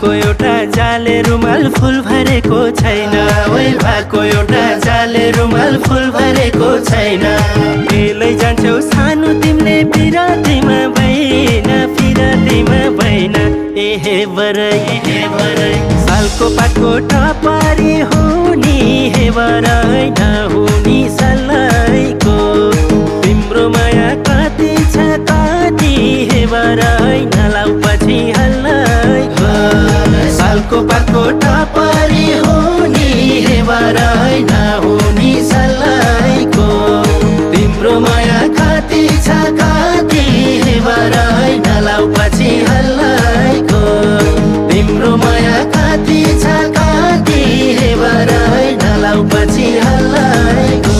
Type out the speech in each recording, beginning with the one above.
भएको एउटा जाले रुमाल फुल भरेको छैन ओइ भएको एउटा जाले रुमाल फुल भरेको छैन बेलै जान्छौ सानो तिमीले पिरातीमा भएन पिरातीमा भएन एहे बरै सालको पातको टपारी हुनी हे बरै नहुनी सल्लाइको तिम्रो माया कति छ कति हे बरै नलाउ पछि हल्लाइको सालको पातको टपारी हुनी हे बरै नहुनी सल्लाइको तिम्रो माया कति छ कति हे बरै नलाउ पछि हल्लाइको तिम्रो माया कति छ कति हे बरै नलाउ पछि हल्लाइको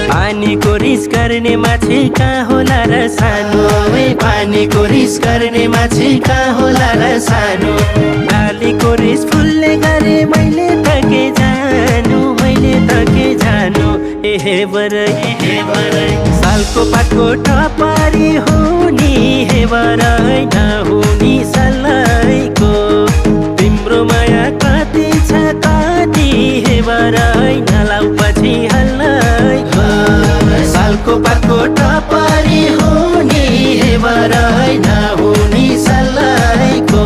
पानीको रिस गर्ने माछी कहाँ होला र सानो पानीको रिस गर्ने माछी कहाँ होला र सानो डालीको रिस फुल्ने गरे मैले त के जानु एहे बरै सालको पातको टपारी हुनी हे बरै नहुनी सल्लाइको तिम्रो माया कति छ कति हे बरै नलाउ पछि हल्लाइको सालको पातको टपारी हुनी हे बरै नहुनी सल्लाइको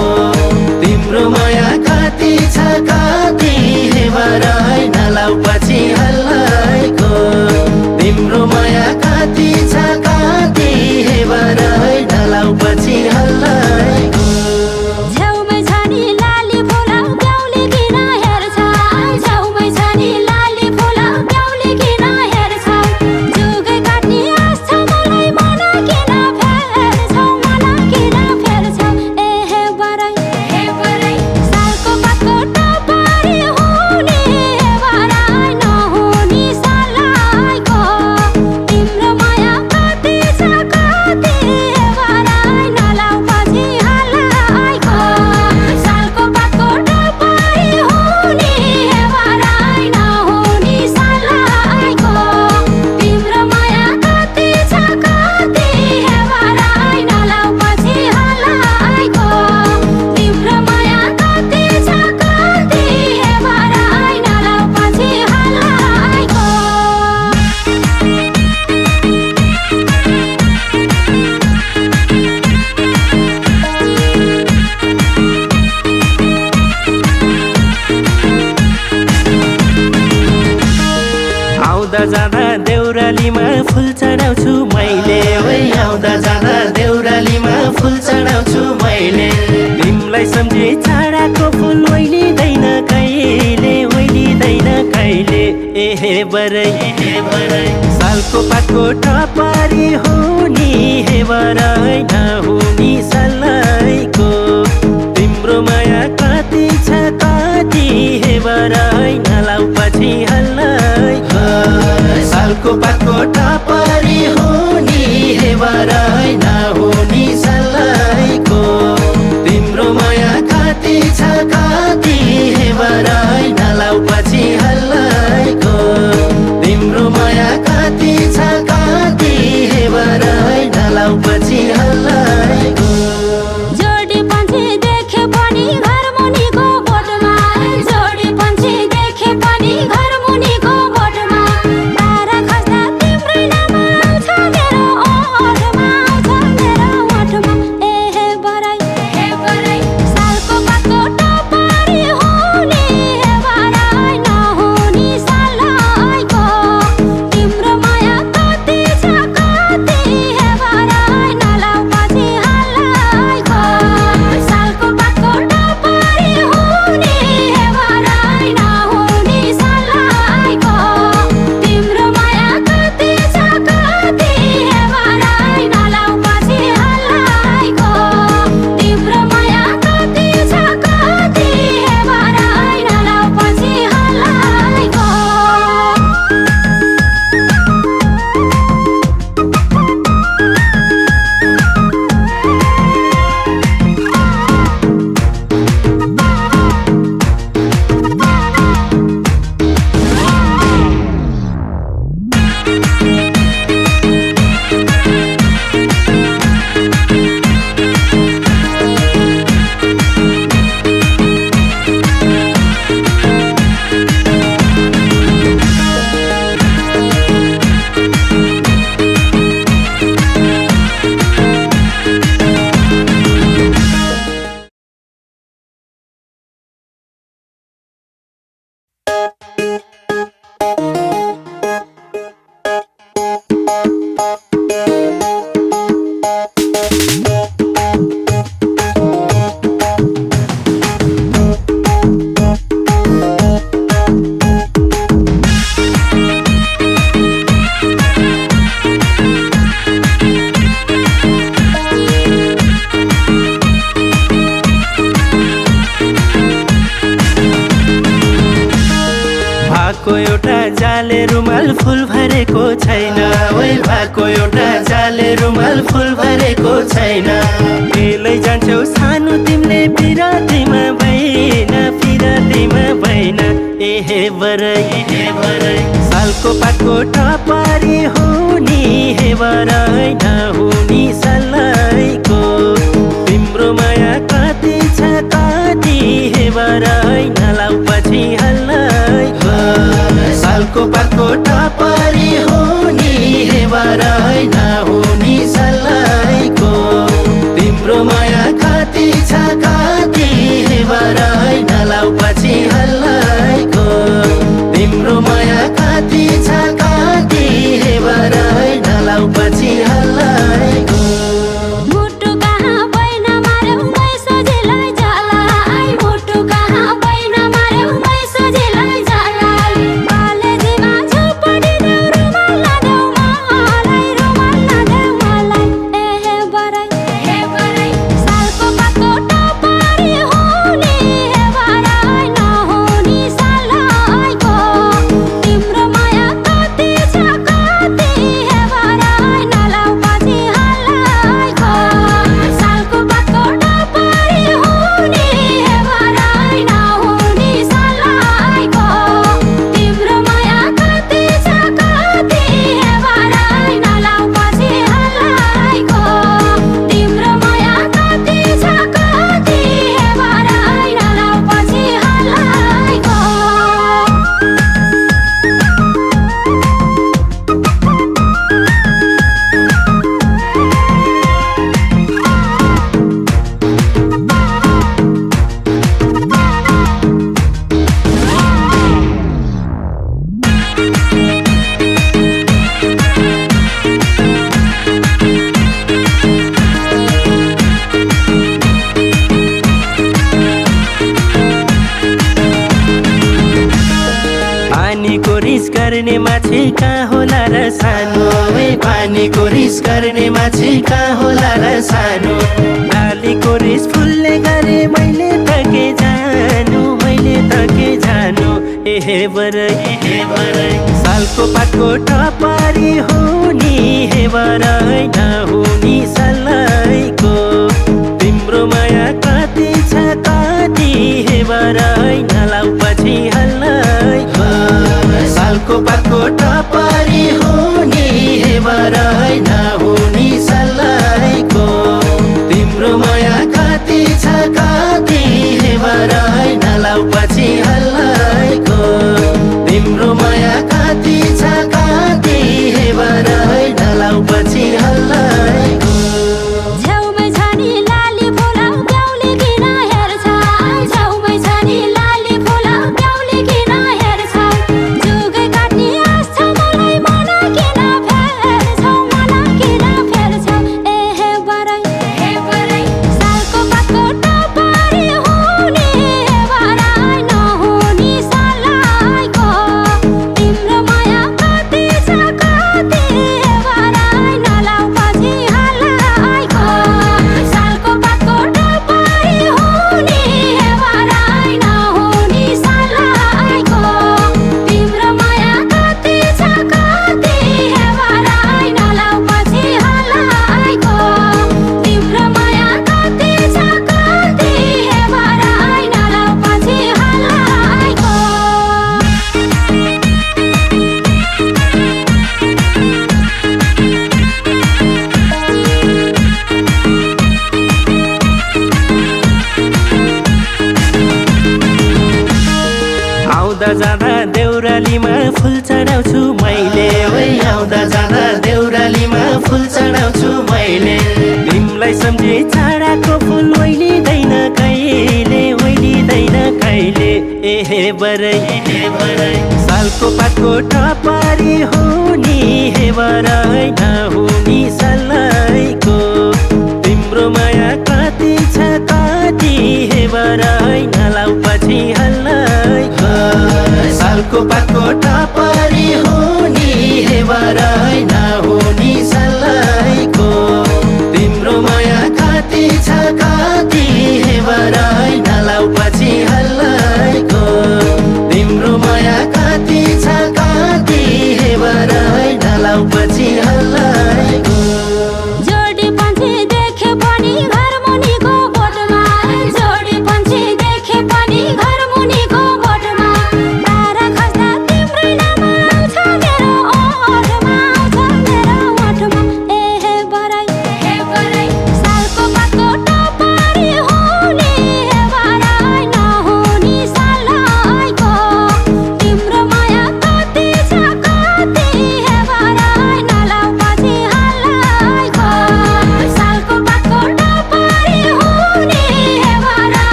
तिम्रो माया कति छ कति हे बरै नलाउ पछि हल्लाइको तिम्रो माया कति छ कति हे बरै नलाउ पछि हल्लाइको आउँदा जाँदा देउरालीमा फुल चढाउँछु मैले ओइ आउँदा जाँदा देउरालीमा फुल चढाउँछु मैले तिमीलाई सम्झी चढाएको फुल ओइलिँदैन कहिले एहे बरै सालको पातको टपारी हुनी हे बरै नहुनी सल्लाइको तिम्रो माया कति छ कति हे बरै नलाउ पछि हल्लाइको सालको पातको टपारी हुनी हे बरै नहुनी सल्लाइको तिम्रो माया कति छ कति हे बरै नलाउ पछि हल्लाइको तिम्रो माया कति छ फुल भरेको छैन ओइ भएको एउटा जाले रुमाल फुल भरेको छैन बेलै जान्छौ सानो तिमीले पिरातीमा भएन पिरातीमा भएन एहे बरै सालको पातको टपारी हुनी हे बरै नहुनी सल्लाइको तिम्रो माया कति छ कति हे बरै नलाउ पछि हल्लाइको सालको पातको टपारी हुनी हे बरै नहुनी सल्लाइको तिम्रो माया कति छ कति हे बरै नलाउ पछि हल्लाइको तिम्रो माया कति छ कति हे बरै नलाउ पछि हल्लाइको पानीको रिस गर्ने माछी कहाँ होला र सानो पानीको रिस गर्ने माछी कहाँ होला र सानो डालीको रिस फुल्ने गरे मैले त के जानु एहे बरै सालको पातको टपारी हुनी हे बरै नहुनी सल्लाइको तिम्रो माया कति छ कति हे बरै नलाउ पछि हल्लाइको सालको पातको टपारी हुनी हे बरै नहुनी सल्लाइको तिम्रो माया कति छ कति हे बरै नलाउ पछि हल्लाइको तिम्रो माया कति छ कति हे बरै नलाउ पछि हल्लाइको आउँदा जाँदा देउरालीमा फुल चढाउँछु मैले ओइ आउँदा जाँदा देउरालीमा फुल चढाउँछु मैले तिमीलाई सम्झे चाडाको फुल ओइलिँदैन कहिले एहे बरै सालको पातको टपारी हुनी हे बरै नहुनी सल्लाइको तिम्रो माया कति छ कति हे बरै नलाउ पछि हल्लाइको सालको पातको टपारी हुनी हे बरै नहुनी सल्लाइको तिम्रो माया कति छ कति हे बरै नलाउ पछि हल्लाइको तिम्रो माया कति छ कति हे टाउको